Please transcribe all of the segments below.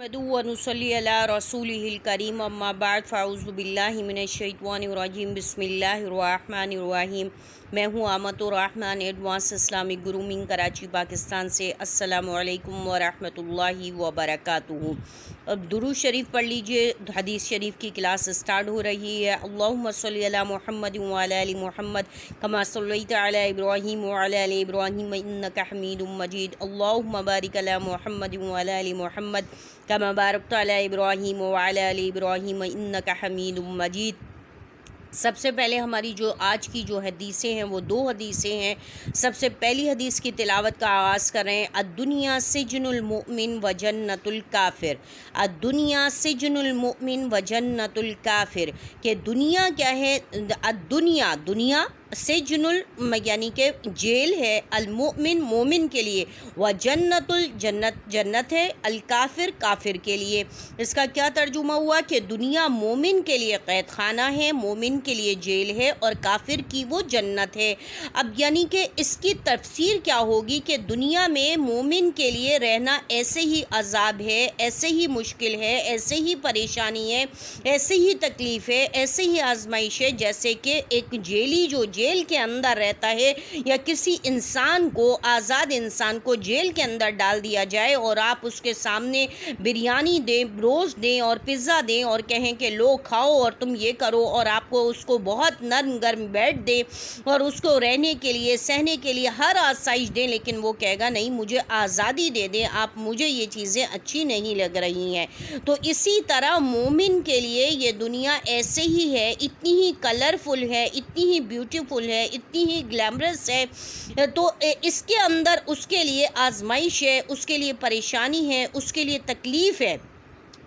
नहमदु व नुसल्ली अला रसूलिहिल करीम अम्मा बाद फ़अऊज़ु बिल्लाहि मिनश्शैतानिर्रजीम बिस्मिल्लाहिर्रहमानिर्रहीम। मैं हूँ Amtur Rahman advance Islamic grooming Karachi Pakistan से। अस्सलामु अलैकुम व रहमतुल्लाहि व बरकातुहू। अब दुरूद शरीफ पढ़ लीजिए। हदीस शरीफ की क्लास स्टार्ट हो रही है। अल्लाहुम्मा सल्ली अला मुहम्मद व अला आलि मुहम्मद कमा सल्लैता अला इब्राहीम व अला आलि इब्राहीम इन्नका हमीदुम मजीद। अल्लाहुम्मा बारिक अला मुहम्मद व अला आलि मुहम्मद कमा बारकता अला इब्राहीम व अला आलि इब्राहीम इन्नका हमीदुम मजीद। सबसे पहले हमारी जो आज की जो हदीसें हैं वो दो हदीसें हैं। सबसे पहली हदीस की तिलावत का आगाज़ कर रहे हैं। अद्दुनिया सिजनुल मुमिन व जन्नतुल काफिर। अद्दुनिया सिजनुल मुमिन व जन्नतुल काफिर कि दुनिया क्या है? अद्दुनिया दुनिया सिजनुल यानी कि जेल है, अलमुमिन मोमिन के लिए, व जन्नतुल जन्नत जन्नत है, अल काफिर काफिर के लिए। इसका क्या तर्जुमा हुआ कि दुनिया मोमिन के लिए कैद खाना है, मोमिन के लिए जेल है, और काफिर की वो जन्नत है। अब यानी कि इसकी तफसीर क्या होगी कि दुनिया में मोमिन के लिए रहना ऐसे ही अजाब है, ऐसे ही मुश्किल है, ऐसे ही परेशानी है, ऐसे ही तकलीफ़ है, ऐसे ही आजमाइश है जैसे कि एक जेली जो जेल के अंदर रहता है, या किसी इंसान को, आज़ाद इंसान को जेल के अंदर डाल दिया जाए और आप उसके सामने बिरयानी दें, रोज़ दें और पिज़्ज़ा दें और कहें कि लो खाओ और तुम ये करो, और आपको उसको बहुत नरम गर्म बेड दें और उसको रहने के लिए, सहने के लिए हर आसाइश दें, लेकिन वो कहेगा नहीं, मुझे आज़ादी दे दें आप, मुझे ये चीज़ें अच्छी नहीं लग रही हैं। तो इसी तरह मोमिन के लिए ये दुनिया ऐसे ही है, इतनी ही कलरफुल है, इतनी ही ब्यूटीफुल है, इतनी ही ग्लैमरस है। तो इसके अंदर उसके लिए आजमाइश है, उसके लिए परेशानी है, उसके लिए तकलीफ़ है।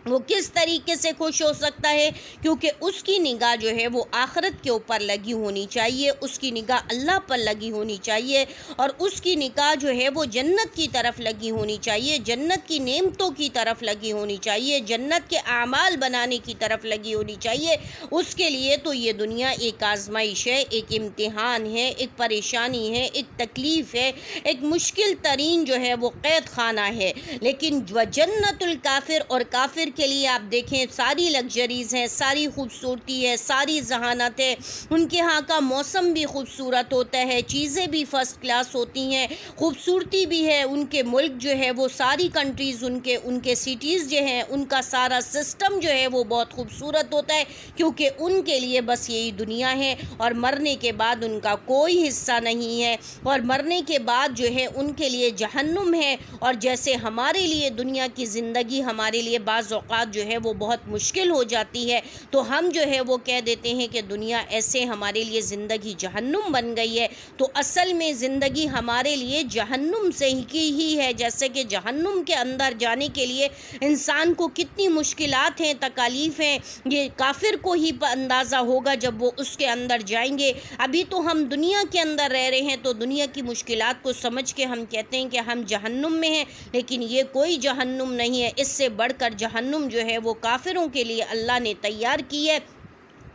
वो किस तरीके से खुश हो सकता है? क्योंकि उसकी निगाह जो है वो आखिरत के ऊपर लगी होनी चाहिए, उसकी निगाह अल्लाह पर लगी होनी चाहिए, और उसकी निगाह जो है वो जन्नत की तरफ लगी होनी चाहिए, जन्नत की नेमतों की तरफ लगी होनी चाहिए, जन्नत के आमाल बनाने की तरफ लगी होनी चाहिए। उसके लिए तो ये दुनिया एक आजमाइश है, एक इम्तिहान है, एक परेशानी है, एक तकलीफ़ है, एक मुश्किल तरीन जो है वो कैद खाना है। लेकिन व जन्नतुल काफिर, और काफिर के लिए आप देखें सारी लग्जरीज़ हैं, सारी खूबसूरती है, सारी जहानत है, उनके यहाँ का मौसम भी खूबसूरत होता है, चीज़ें भी फ़र्स्ट क्लास होती हैं, खूबसूरती भी है, उनके मुल्क जो है वो सारी कंट्रीज़, उनके सिटीज़ जो हैं उनका सारा सिस्टम जो है वो बहुत खूबसूरत होता है, क्योंकि उनके लिए बस यही दुनिया है और मरने के बाद उनका कोई हिस्सा नहीं है, और मरने के बाद जो है उनके लिए जहन्नुम है। और जैसे हमारे लिए दुनिया की ज़िंदगी हमारे लिए बाज़ औक़ात जो है वो बहुत मुश्किल हो जाती है, तो हम जो है वो कह देते हैं कि दुनिया ऐसे हमारे लिए ज़िंदगी जहन्नुम बन गई है। तो असल में ज़िंदगी हमारे लिए जहन्नुम से ही है। जैसे कि जहन्नुम के अंदर जाने के लिए इंसान को कितनी मुश्किलात हैं, तकालीफ़ हैं, ये काफिर को ही अंदाज़ा होगा जब वो उसके अंदर जाएंगे। अभी तो हम दुनिया के अंदर रह रहे हैं, तो दुनिया की मुश्किलात को समझ के हम कहते हैं कि हम जहन्नुम में हैं, लेकिन ये कोई जहन्नुम नहीं है। इससे बढ़कर जहन्नुम जो है वो काफिरों के लिए अल्लाह ने तैयार की है,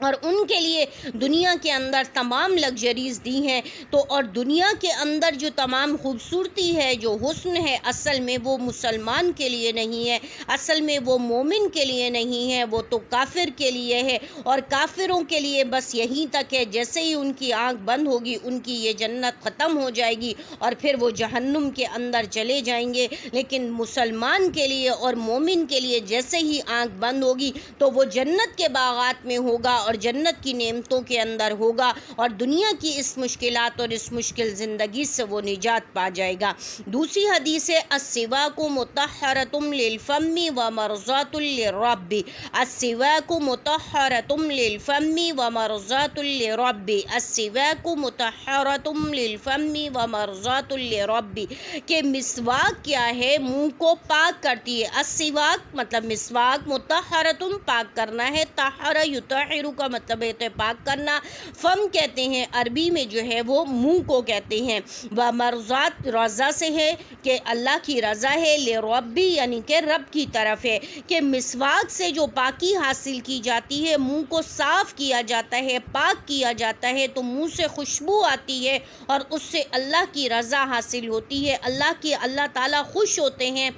और उनके लिए दुनिया के अंदर तमाम लग्जरीज़ दी हैं। तो और दुनिया के अंदर जो तमाम खूबसूरती है, जो हुस्न है, असल में वो मुसलमान के लिए नहीं है, असल में वो मोमिन के लिए नहीं है, वो तो काफिर के लिए है। और काफिरों के लिए बस यहीं तक है, जैसे ही उनकी आँख बंद होगी उनकी ये जन्नत ख़त्म हो जाएगी और फिर वो जहन्नुम के अंदर चले जाएंगे। लेकिन मुसलमान के लिए और मोमिन के लिए जैसे ही आँख बंद होगी तो वो जन्नत के बागात में होगा और जन्नत की नेमतों के अंदर होगा, और दुनिया की इस मुश्किलात और इस मुश्किल ज़िंदगी से वो निजात पा जाएगा। दूसरी हदीस है, अस्सिवाकु मुतहहरतुम लिलफम्मि व मरज़ातुल लिरब्बि। अस्सिवाकु मुतहहरतुम लिलफम्मि व मरज़ातुल लिरब्बि। अस्सिवाकु मुतहहरतुम लिलफम्मि व मरज़ातुल लिरब्बि कि मिसवाक क्या है? मुँह को पाक करती है। अस्सिवाक मतलब मिसवाक, मुतहहरतुम पाक करना है, तहरा युतहिरु का मतलब है पाक करना। फम कहते हैं अरबी में जो है वो मुंह को कहते हैं। व मरज़ात रज़ा से है कि अल्लाह की रज़ा है, ले रब्बी यानी कि रब की तरफ है, कि मिसवाक से जो पाकी हासिल की जाती है, मुंह को साफ़ किया जाता है, पाक किया जाता है, तो मुंह से खुशबू आती है और उससे अल्लाह की रज़ा हासिल होती है, अल्लाह ताला खुश होते हैं।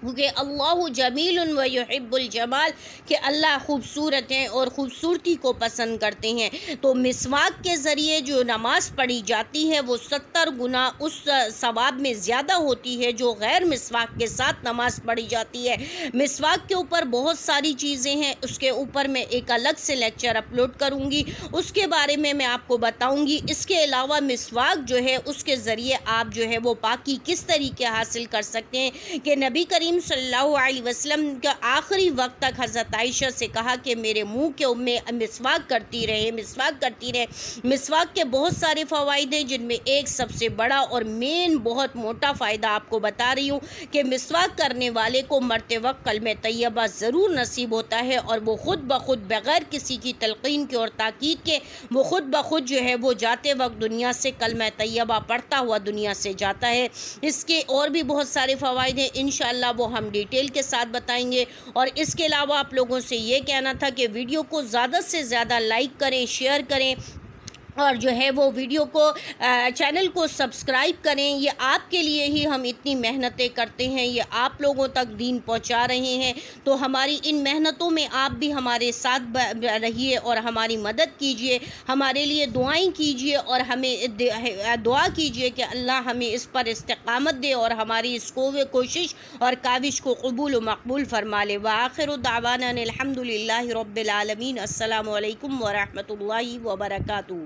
کیونکہ اللہ جمیل و یحب الجمال، کہ اللہ خوبصورت ہیں اور خوبصورتی کو پسند کرتے ہیں۔ تو مسواک کے ذریعے جو نماز پڑھی جاتی ہے وہ 70 گنا اس ثواب میں زیادہ ہوتی ہے جو غیر مسواک کے ساتھ نماز پڑھی جاتی ہے۔ مسواک کے اوپر بہت ساری چیزیں ہیں، اس کے اوپر میں ایک الگ سے لیکچر اپلوڈ کروں گی، اس کے بارے میں آپ کو بتاؤں گی۔ اس کے علاوہ مسواک جو ہے اس کے ذریعے آپ جو ہے وہ پاکی کس طریقے حاصل کر سکتے ہیں، کہ نبی کریم صلی اللہ علیہ وسلم کا آخری وقت تک حضرت عائشہ سے کہا کہ میرے منہ کے میں مسواک کرتی رہے، مسواک کرتی رہے۔ مسواک کے بہت سارے فوائد ہیں، جن میں ایک سب سے بڑا اور مین بہت موٹا فائدہ آپ کو بتا رہی ہوں کہ مسواک کرنے والے کو مرتے وقت کلمہ طیبہ ضرور نصیب ہوتا ہے، اور وہ خود بخود بغیر کسی کی تلقین کے اور تاکید کے وہ خود بخود جو ہے وہ جاتے وقت دنیا سے کلمہ طیبہ پڑھتا ہوا دنیا سے جاتا ہے۔ اس کے اور بھی بہت سارے فوائد ہیں، انشاءاللہ وہ ہم ڈیٹیل کے ساتھ بتائیں گے۔ اور اس کے علاوہ آپ لوگوں سے یہ کہنا تھا کہ ویڈیو کو زیادہ سے زیادہ لائک کریں، شیئر کریں، اور جو ہے وہ ویڈیو کو چینل کو سبسکرائب کریں۔ یہ آپ کے لیے ہی ہم اتنی محنتیں کرتے ہیں، یہ آپ لوگوں تک دین پہنچا رہے ہیں، تو ہماری ان محنتوں میں آپ بھی ہمارے ساتھ رہیے اور ہماری مدد کیجیے، ہمارے لیے دعائیں کیجیے، اور ہمیں دعا کیجیے کہ اللہ ہمیں اس پر استقامت دے اور ہماری اس کوشش اور کاوش کو قبول و مقبول فرما لے۔ وآخر دعوانا الحمد للہ رب العالمین۔ السلام علیکم ورحمۃ اللہ وبرکاتہ۔